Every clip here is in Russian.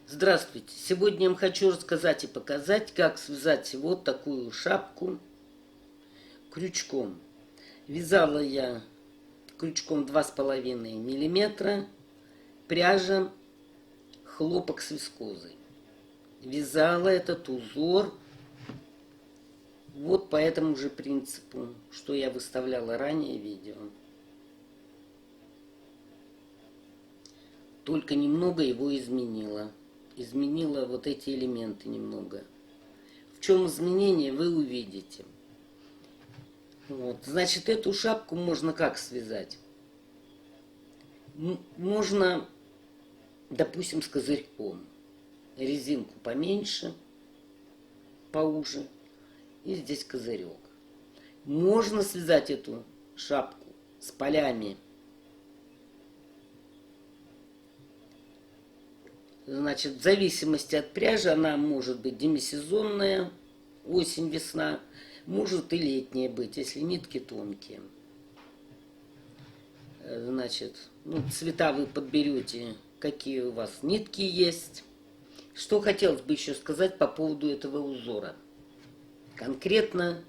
Здравствуйте! Сегодня я вам хочу рассказать и показать, как связать вот такую шапку крючком. Вязала я крючком 2,5 мм, пряжа, хлопок с вискозой. Вязала этот узор вот по этому же принципу, что я выставляла ранее видео. Только немного его изменила. Изменила вот эти элементы немного. В чем изменение, вы увидите. Вот. Значит, эту шапку можно как связать? Можно, допустим, с козырьком. Резинку поменьше, поуже. И здесь козырек. Можно связать эту шапку с полями. Значит, в зависимости от пряжи она может быть демисезонная, осень-весна, может и летняя быть, если нитки тонкие. Значит, цвета вы подберете, какие у вас нитки есть. Что хотелось бы еще сказать по поводу этого узора. Конкретно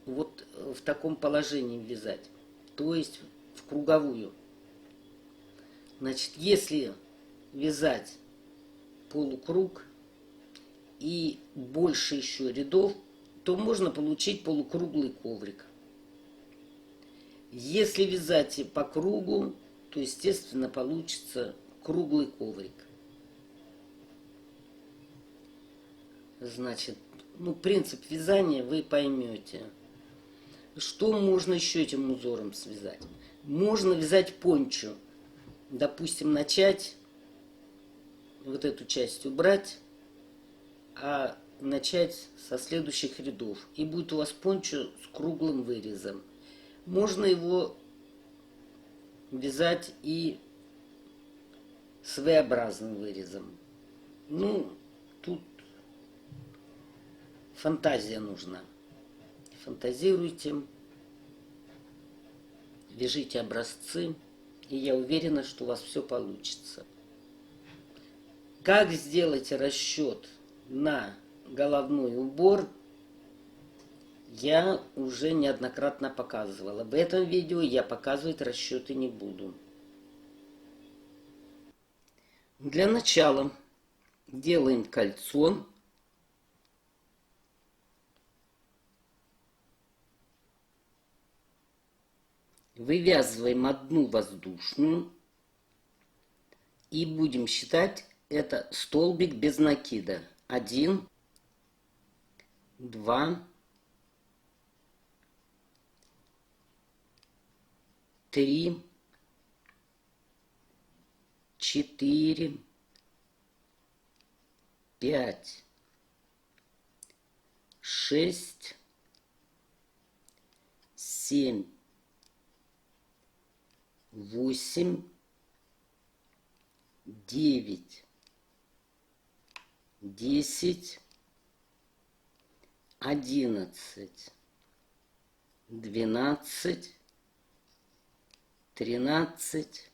вот в таком положении вязать, то есть в круговую. Значит, если вязать полукруг и больше еще рядов, то можно получить полукруглый коврик. Если вязать по кругу, то, естественно, получится круглый коврик. Значит, принцип вязания вы поймете. Что можно еще этим узором связать? Можно вязать пончо. Допустим, начать вот эту часть убрать, а начать со следующих рядов. И будет у вас пончо с круглым вырезом. Можно его вязать и с V-образным вырезом. Тут фантазия нужна. Фантазируйте, вяжите образцы, и я уверена, что у вас все получится. Как сделать расчет на головной убор, я уже неоднократно показывала. В этом видео я показывать расчеты не буду. Для начала делаем кольцо. Вывязываем одну воздушную. И будем считать это столбик без накида. 1, 2, 3, 4, 5, 6, 7, 8, 9, 10, 11, 12, 13,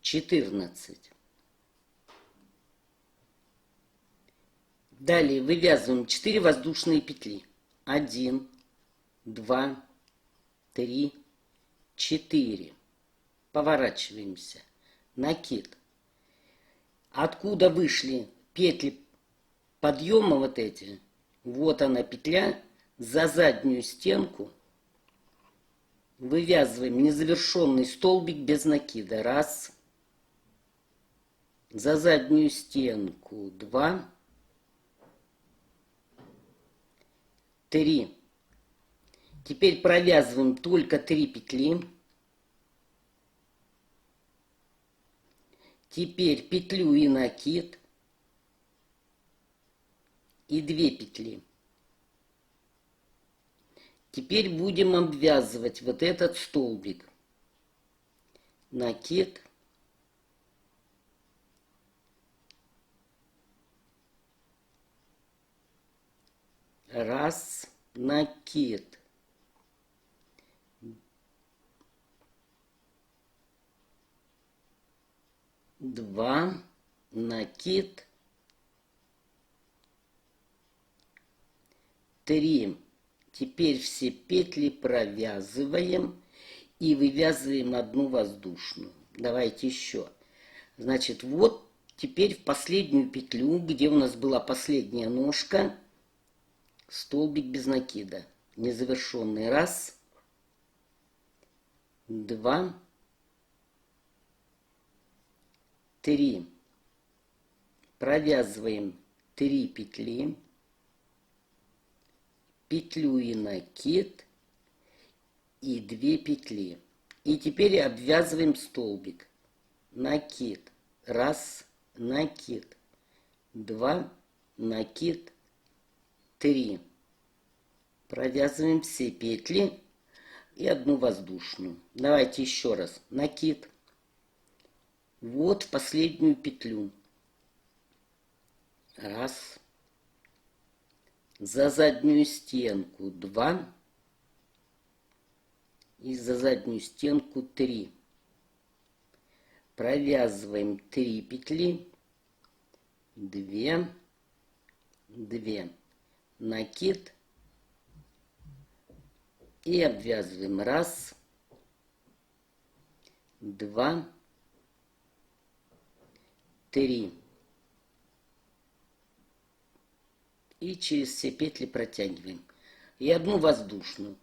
14. Далее вывязываем 4 воздушные петли. 1, 2, 3, 4. Поворачиваемся. Накид. Откуда вышли петли подъема вот эти, вот она петля, за заднюю стенку вывязываем незавершенный столбик без накида. 1, за заднюю стенку 2, 3. Теперь провязываем только 3 петли. Теперь петлю и накид. И 2 петли. Теперь будем обвязывать вот этот столбик. Накид. Раз, накид. 2, накид, 3. Теперь все петли провязываем и вывязываем одну воздушную. Давайте еще. Значит, вот теперь в последнюю петлю, где у нас была последняя ножка, столбик без накида. Незавершенный. 1, 2, 3. Провязываем 3 петли. Петлю и накид. И 2 петли. И теперь обвязываем столбик. Накид. 1, накид. 2, накид. 3. Провязываем все петли и одну воздушную. Давайте еще раз. Накид. Вот в последнюю петлю. 1. За заднюю стенку 2. И за заднюю стенку 3. Провязываем 3 петли. 2. 2. Накид. И обвязываем. 1, 2, 3. И через все петли протягиваем. И одну воздушную.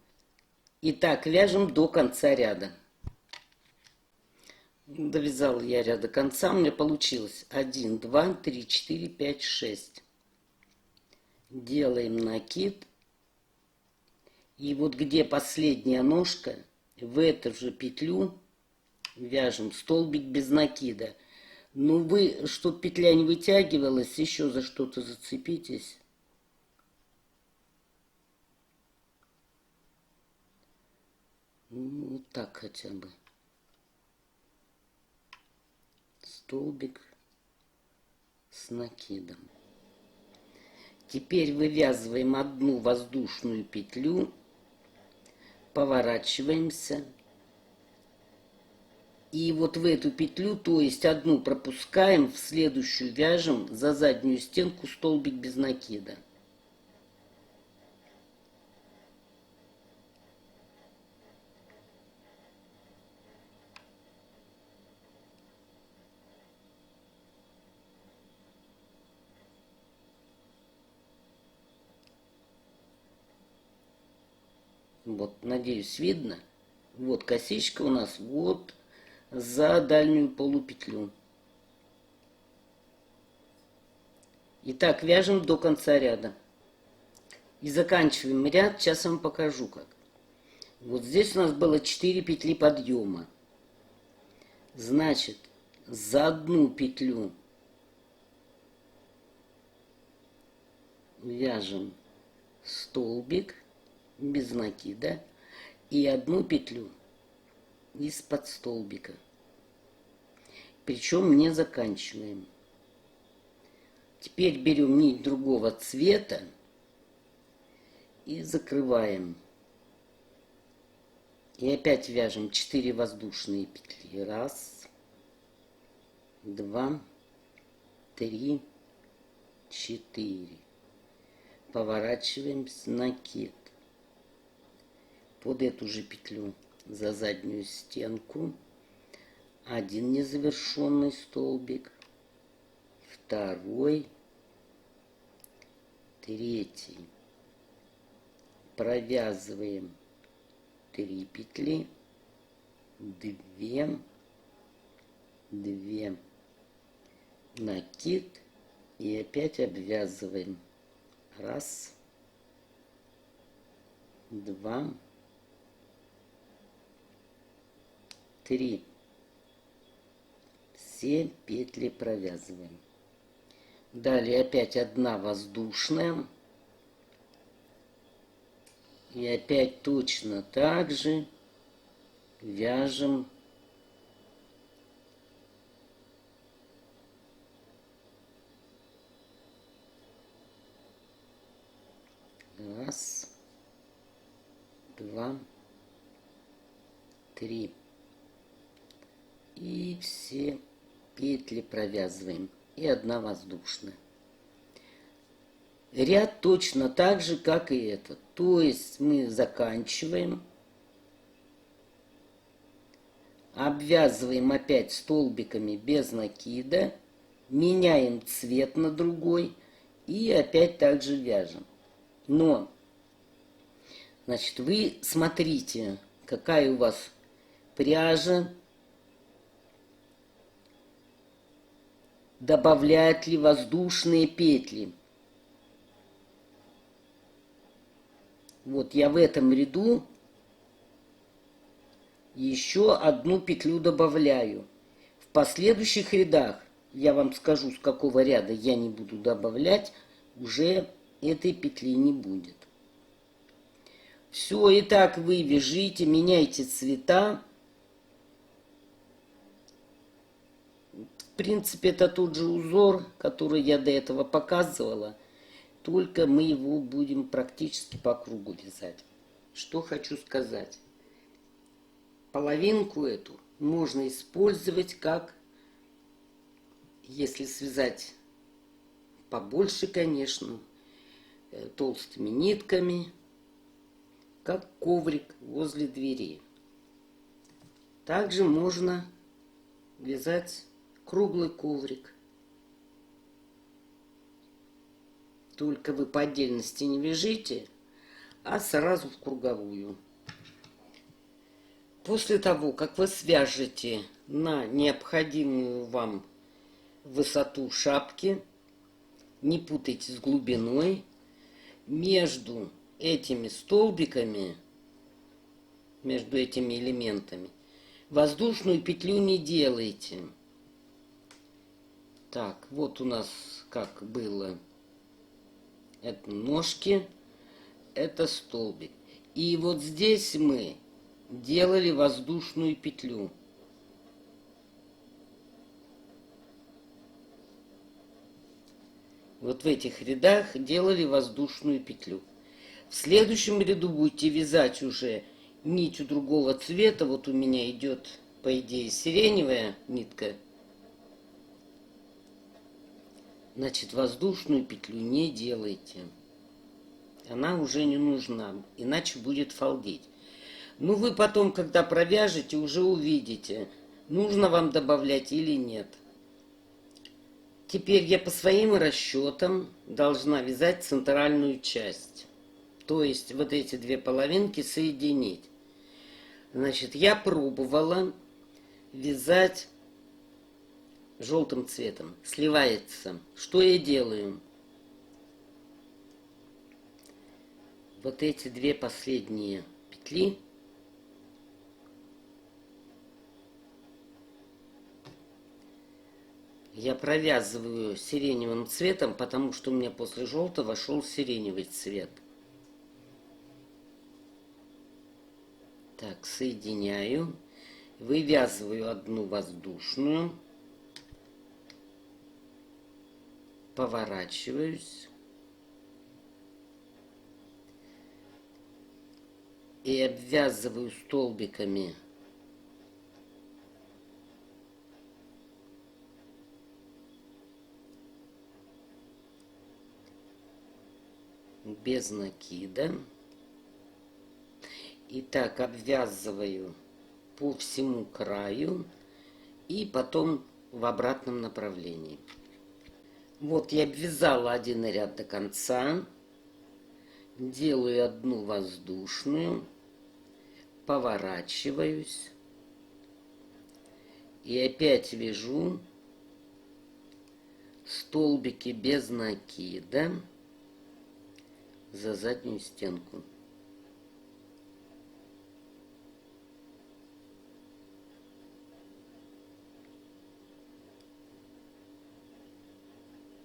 И так вяжем до конца ряда. Довязала я ряд до конца. У меня получилось 1, 2, 3, 4, 5, 6. Делаем накид. И вот где последняя ножка, в эту же петлю вяжем столбик без накида. Ну вы, чтобы петля не вытягивалась, еще за что-то зацепитесь. Ну, вот так хотя бы. Столбик с накидом. Теперь вывязываем одну воздушную петлю, поворачиваемся. И вот в эту петлю, то есть одну пропускаем, в следующую вяжем за заднюю стенку столбик без накида. Вот, надеюсь, видно. Вот косичка у нас вот за дальнюю полупетлю. И так вяжем до конца ряда. И заканчиваем ряд. Сейчас я вам покажу как. Вот здесь у нас было 4 петли подъема. Значит, за одну петлю вяжем столбик без накида и одну петлю из-под столбика. Причем не заканчиваем. Теперь берем нить другого цвета и закрываем. И опять вяжем 4 воздушные петли. 1, 2, 3, 4. Поворачиваемся, накид. Под эту же петлю за заднюю стенку 1 незавершенный столбик, 2, 3. Провязываем 3 петли, 2, 2, накид и опять обвязываем. 1, 2, 3. Все петли провязываем. Далее опять одна воздушная. И опять точно так же вяжем раз, 2, 3. И все петли провязываем. и одна воздушная. Ряд точно так же, как и этот. То есть мы заканчиваем, обвязываем опять столбиками без накида, меняем цвет на другой и опять также вяжем. Но, значит, вы смотрите, какая у вас пряжа, добавляет ли воздушные петли. Вот я в этом ряду еще одну петлю добавляю. В последующих рядах, я вам скажу, с какого ряда я не буду добавлять, уже этой петли не будет. Все, и так вы вяжите, меняйте цвета. В принципе, это тот же узор, который я до этого показывала, только мы его будем практически по кругу вязать. Что хочу сказать. Половинку эту можно использовать как, если связать побольше, конечно, толстыми нитками, как коврик возле двери. Также можно вязать круглый коврик. Только вы по отдельности не вяжите, а сразу в круговую. После того, как вы свяжете на необходимую вам высоту шапки, не путайте с глубиной, между этими столбиками, между этими элементами, воздушную петлю не делайте. Так, вот у нас как было. Это ножки, это столбик. И вот здесь мы делали воздушную петлю. Вот в этих рядах делали воздушную петлю. В следующем ряду будете вязать уже нитью другого цвета. Вот у меня идет, по идее, сиреневая нитка. Значит, воздушную петлю не делайте. Она уже не нужна, иначе будет фалдеть. Ну, вы потом, когда провяжете, уже увидите, нужно вам добавлять или нет. Теперь я по своим расчетам должна вязать центральную часть. То есть вот эти две половинки соединить. Значит, я пробовала вязать желтым цветом. Сливается. Что я делаю? Вот эти две последние петли я провязываю сиреневым цветом, потому что у меня после желтого шел сиреневый цвет. Так, соединяю. Вывязываю одну воздушную. Поворачиваюсь. И обвязываю столбиками без накида. И так обвязываю по всему краю и потом в обратном направлении. Вот я обвязала один ряд до конца. Делаю одну воздушную. Поворачиваюсь. И опять вяжу столбики без накида за заднюю стенку.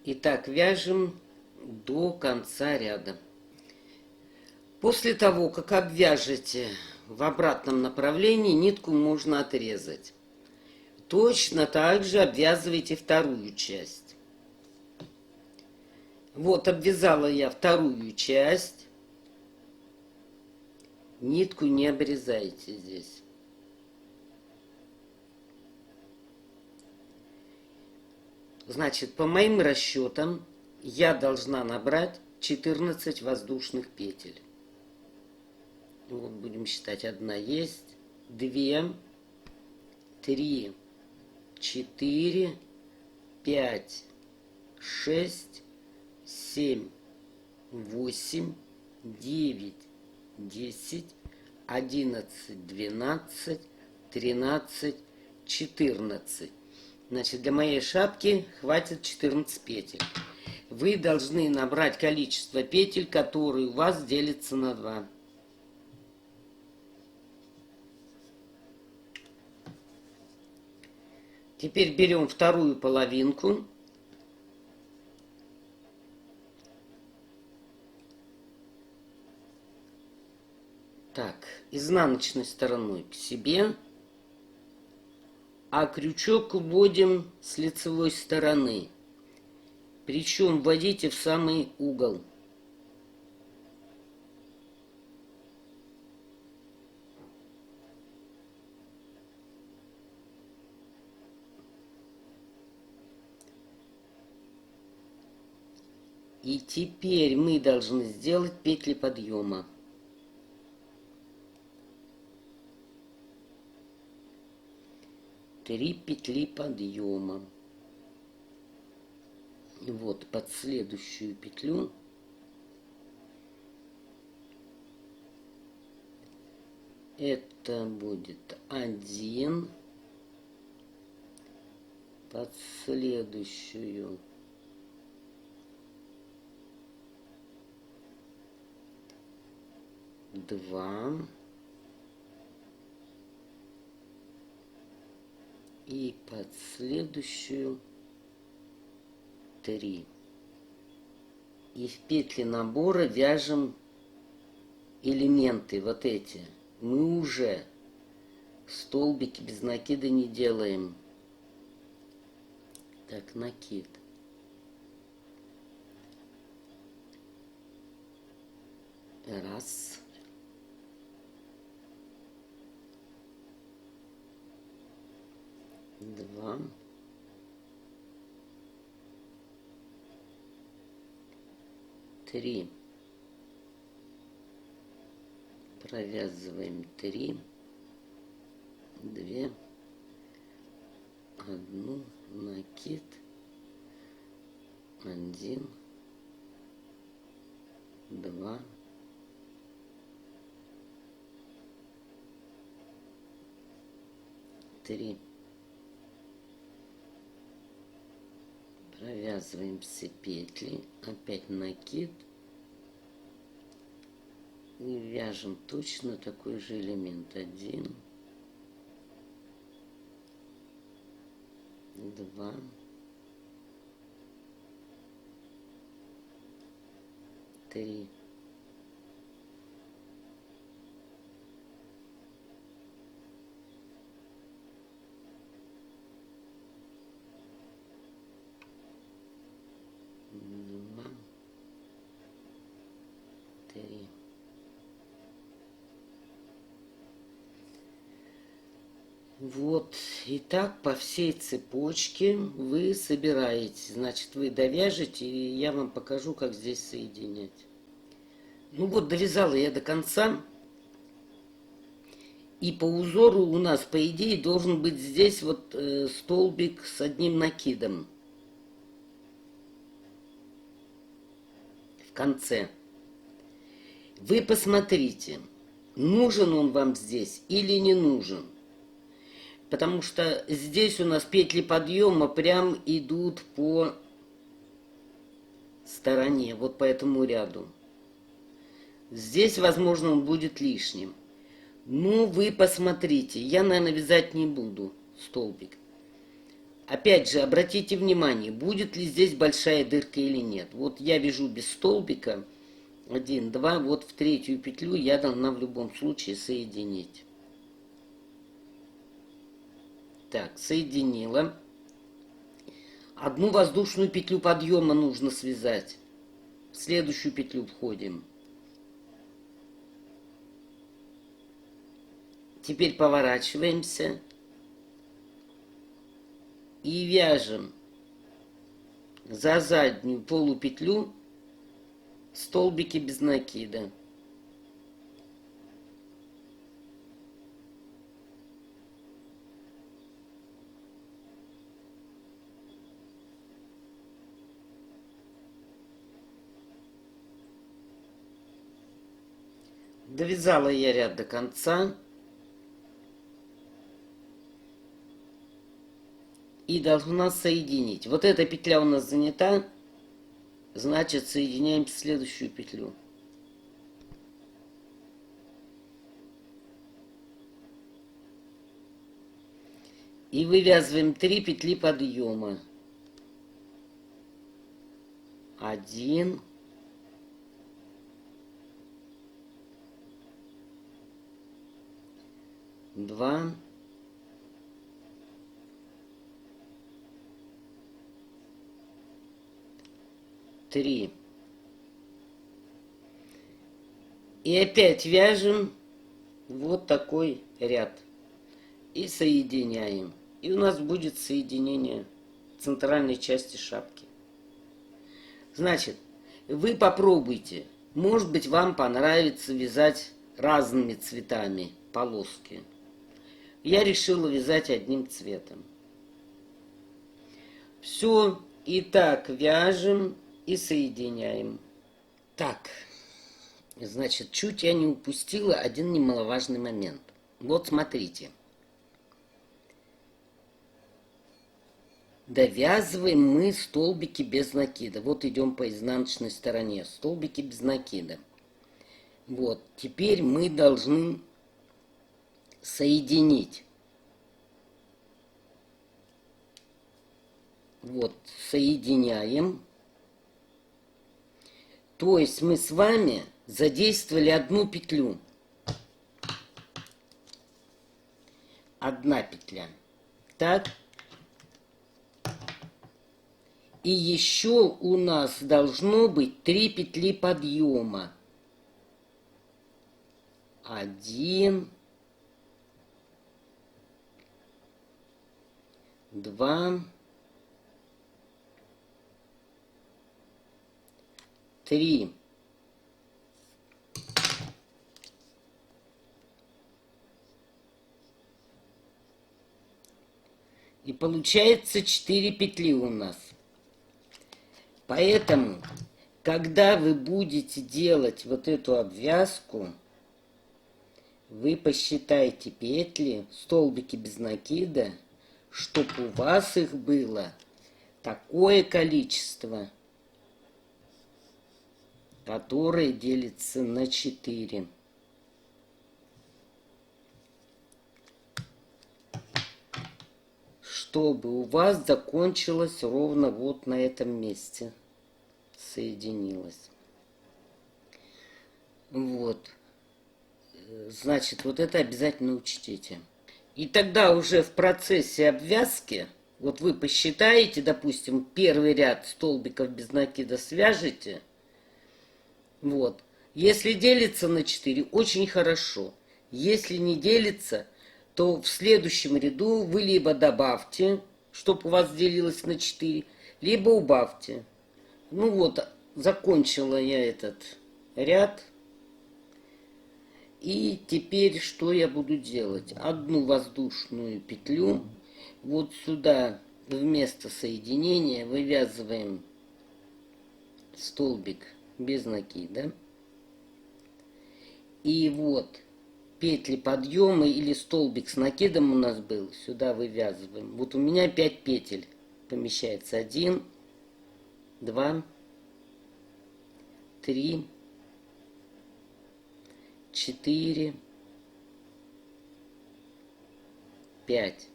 И так вяжем до конца ряда. После того, как обвяжете в обратном направлении, нитку можно отрезать. Точно так же обвязывайте вторую часть. Вот обвязала я вторую часть. Нитку не обрезайте здесь. Значит, по моим расчетам, я должна набрать 14 воздушных петель. Вот будем считать. Одна есть, 2, 3, 4, 5, 6, 7, 8, 9, 10, 11, 12, 13, 14. Значит, для моей шапки хватит 14 петель. Вы должны набрать количество петель, которые у вас делятся на 2. Теперь берем вторую половинку. Так, изнаночной стороной к себе, а крючок вводим с лицевой стороны. Причем вводите в самый угол. И теперь мы должны сделать петли подъема. Три петли подъема. Вот под следующую петлю это будет 1, под следующую 2 и под следующую 3. И в петли набора вяжем элементы вот эти. Мы уже столбики без накида не делаем. Так, накид. Раз. Два. Три. Провязываем 3, 2, 1, накид, 1, 2, 3. Провязываем все петли, опять накид. И вяжем точно такой же элемент. 1, 2, 3. Два, 3. Вот, и так по всей цепочке вы собираете. Значит, вы довяжете, и я вам покажу, как здесь соединять. Ну вот, довязала я до конца. И по узору у нас, по идее, должен быть здесь вот столбик с одним накидом. В конце. Вы посмотрите, нужен он вам здесь или не нужен. Потому что здесь у нас петли подъема прям идут по стороне, вот по этому ряду. Здесь, возможно, он будет лишним. Ну, вы посмотрите, я, наверное, вязать не буду столбик. Опять же, обратите внимание, будет ли здесь большая дырка или нет. Вот я вяжу без столбика, 1, 2, вот в третью петлю я должна в любом случае соединить. Так, соединила. Одну воздушную петлю подъема нужно связать. В следующую петлю входим. Теперь поворачиваемся и вяжем за заднюю полупетлю столбики без накида. Довязала я ряд до конца. И должна соединить. Вот эта петля у нас занята, значит соединяем следующую петлю. И вывязываем 3 петли подъема. 1, 2, 3. И опять вяжем вот такой ряд. И соединяем. И у нас будет соединение центральной части шапки. Значит, вы попробуйте. Может быть, вам понравится вязать разными цветами полоски. Я решила вязать одним цветом. Все. Итак, вяжем и соединяем. Так, значит, чуть я не упустила один немаловажный момент. Вот смотрите. Довязываем мы столбики без накида. Вот идем по изнаночной стороне. Столбики без накида. Вот, теперь мы должны соединить. Вот, соединяем. То есть мы с вами задействовали одну петлю. Одна петля. Так. И еще у нас должно быть 3 петли подъема. 1, 2, 3. И получается 4 петли у нас. Поэтому, когда вы будете делать вот эту обвязку, вы посчитайте петли, столбики без накида, чтобы у вас их было такое количество, которое делится на 4. Чтобы у вас закончилось ровно вот на этом месте. Соединилось. Вот. Значит, вот это обязательно учтите. И тогда уже в процессе обвязки, вот вы посчитаете, допустим, первый ряд столбиков без накида свяжете. Вот. Если делится на 4, очень хорошо. Если не делится, то в следующем ряду вы либо добавьте, чтобы у вас делилось на 4, либо убавьте. Ну вот, закончила я этот ряд. И теперь что я буду делать? Одну воздушную петлю вот сюда вместо соединения вывязываем столбик без накида. И вот петли подъема или столбик с накидом у нас был, сюда вывязываем. Вот у меня 5 петель помещается. 1, 2, 3, 4, 5.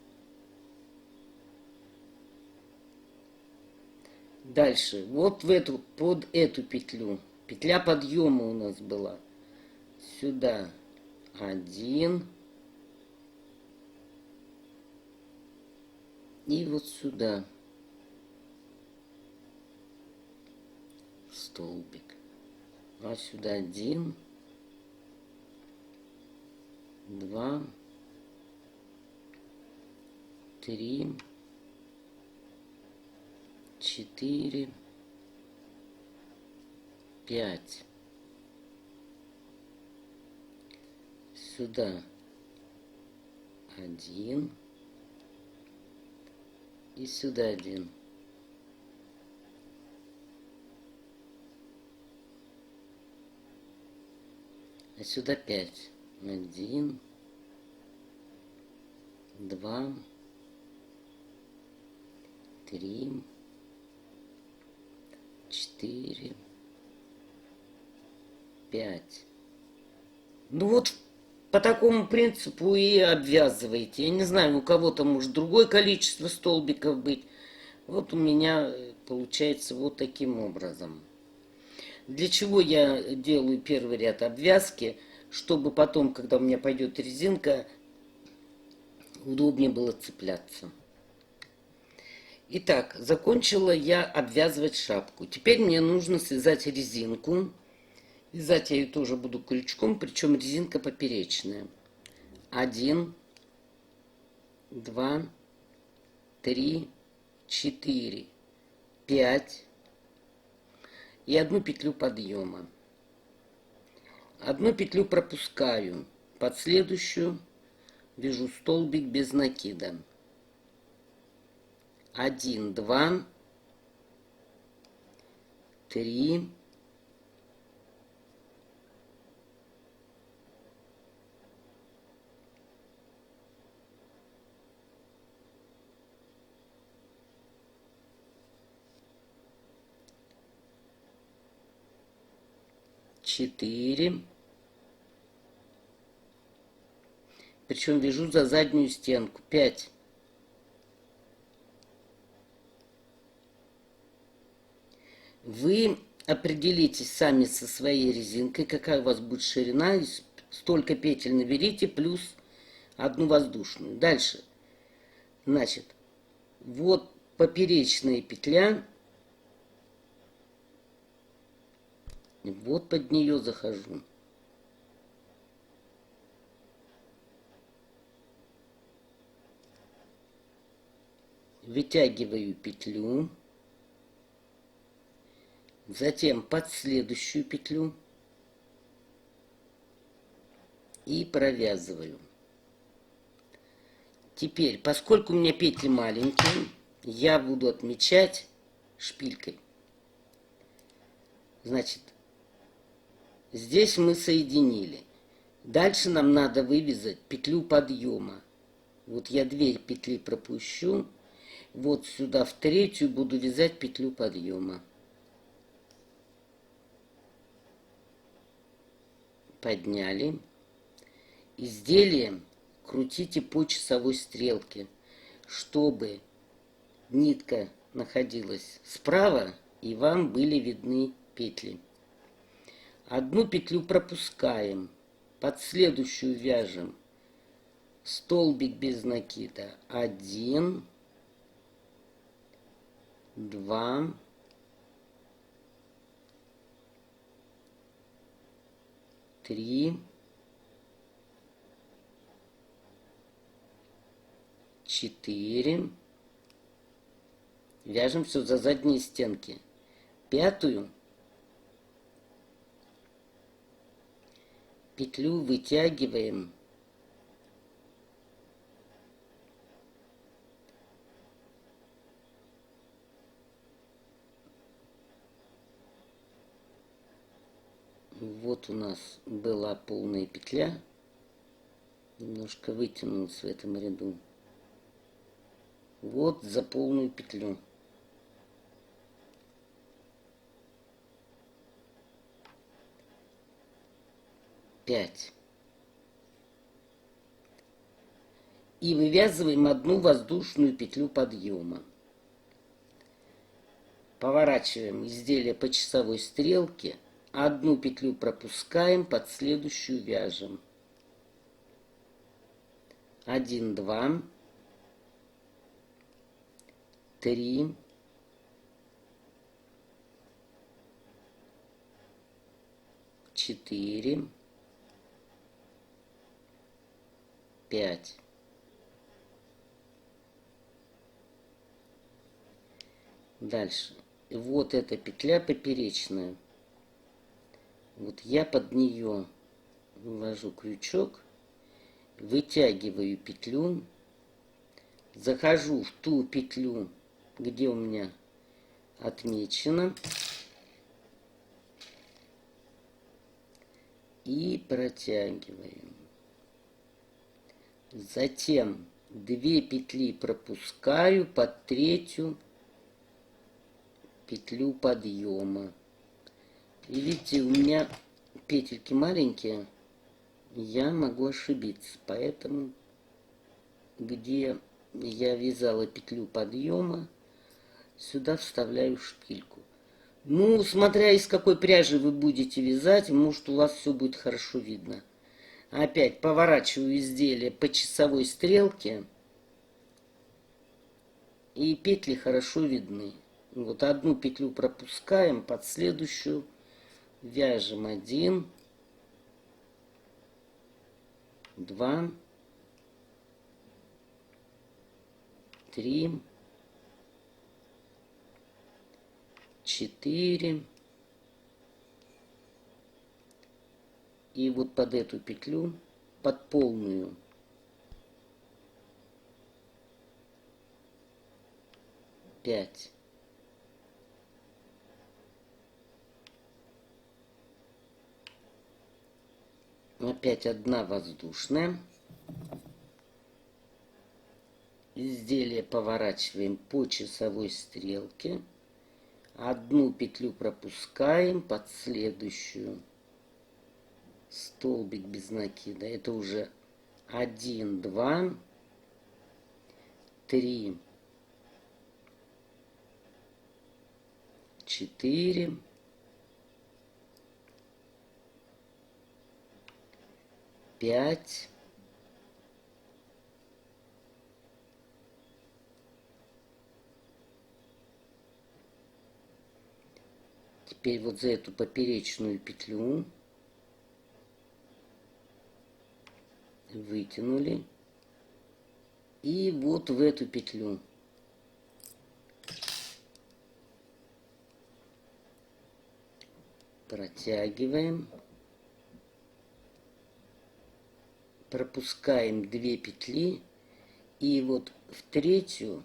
Дальше, вот в эту, под эту петлю, петля подъема у нас была. Сюда 1. И вот сюда столбик. А сюда 1, 2, 3, 4, 5. Сюда 1 и сюда 1. А сюда 5. 1, 2, 3, 4, 5. Ну вот по такому принципу и обвязываете. Я не знаю, у кого-то может другое количество столбиков быть. Вот у меня получается вот таким образом. Для чего я делаю первый ряд обвязки? Чтобы потом, когда у меня пойдет резинка, удобнее было цепляться. Итак, закончила я обвязывать шапку. Теперь мне нужно связать резинку. Вязать я ее тоже буду крючком, причем резинка поперечная. 1, 2, 3, 4, 5 и одну петлю подъема. Одну петлю пропускаю, под следующую вяжу столбик без накида. 1, 2, 3, 4. Причем вяжу за заднюю стенку. 5. Вы определитесь сами со своей резинкой, какая у вас будет ширина. Столько петель наберите, плюс одну воздушную. Дальше. Значит, вот поперечная петля. Вот под нее захожу. Вытягиваю петлю. Затем под следующую петлю. И провязываю. Теперь, поскольку у меня петли маленькие, я буду отмечать шпилькой. Значит, здесь мы соединили. Дальше нам надо вывязать петлю подъема. Вот я 2 петли пропущу. Вот сюда в третью буду вязать петлю подъема. Подняли. Изделие крутите по часовой стрелке, чтобы нитка находилась справа и вам были видны петли. Одну петлю пропускаем, под следующую вяжем столбик без накида. 1, 2, 3, 4. Вяжем все за задние стенки. 5 петлю вытягиваем. Вот у нас была полная петля. Немножко вытянулась в этом ряду. Вот за полную петлю. Пять. И вывязываем одну воздушную петлю подъема. Поворачиваем изделие по часовой стрелке. Одну петлю пропускаем, под следующую вяжем. 1, 2, 3, 4, 5. Дальше. Вот эта петля поперечная. Вот я под нее ввожу крючок, вытягиваю петлю, захожу в ту петлю, где у меня отмечено, и протягиваем. Затем 2 петли пропускаю под 3-ю петлю подъема. И видите, у меня петельки маленькие, я могу ошибиться. Поэтому, где я вязала петлю подъема, сюда вставляю шпильку. Ну, смотря из какой пряжи вы будете вязать, может, у вас все будет хорошо видно. Опять поворачиваю изделие по часовой стрелке, и петли хорошо видны. Вот одну петлю пропускаем, под следующую вяжем 1, 2, 3, 4. И вот под эту петлю, под полную, 5. Опять одна воздушная. Изделие поворачиваем по часовой стрелке. Одну петлю пропускаем под следующую. Столбик без накида. Это уже 1, 2, 3, 4, 5, 'Теперь вот за эту поперечную петлю вытянули. И вот в эту петлю протягиваем. Пропускаем 2 петли. И вот в 3-ю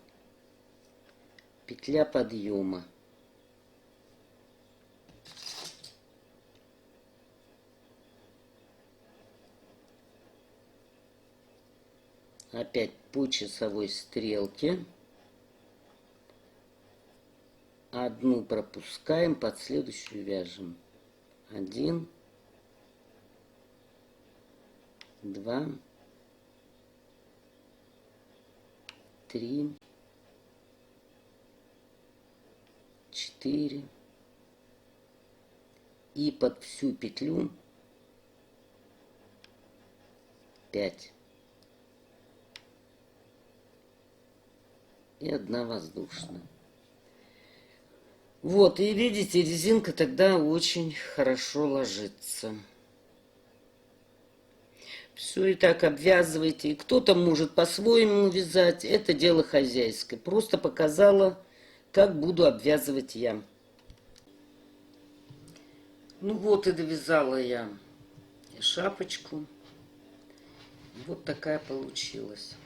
петля подъема. Опять по часовой стрелке. Одну пропускаем, под следующую вяжем. 1, 2, 3, 4. И под всю петлю 5. И одна воздушная. Вот, и видите, резинка тогда очень хорошо ложится. Все и так обвязывайте. И кто-то может по-своему вязать. Это дело хозяйское. Просто показала, как буду обвязывать я. Ну вот и довязала я шапочку. Вот такая получилась.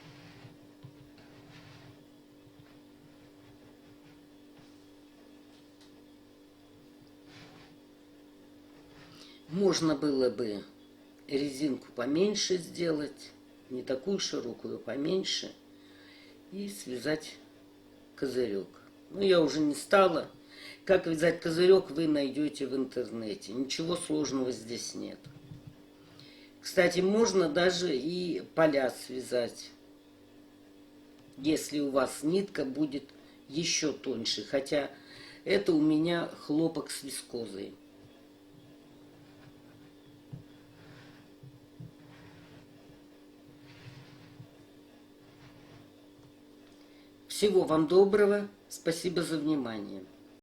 Можно было бы резинку поменьше сделать, не такую широкую, поменьше, и связать козырек. Но я уже не стала. Как вязать козырек, вы найдете в интернете. Ничего сложного здесь нет. Кстати, можно даже и поля связать, если у вас нитка будет еще тоньше. Хотя это у меня хлопок с вискозой. Всего вам доброго. Спасибо за внимание.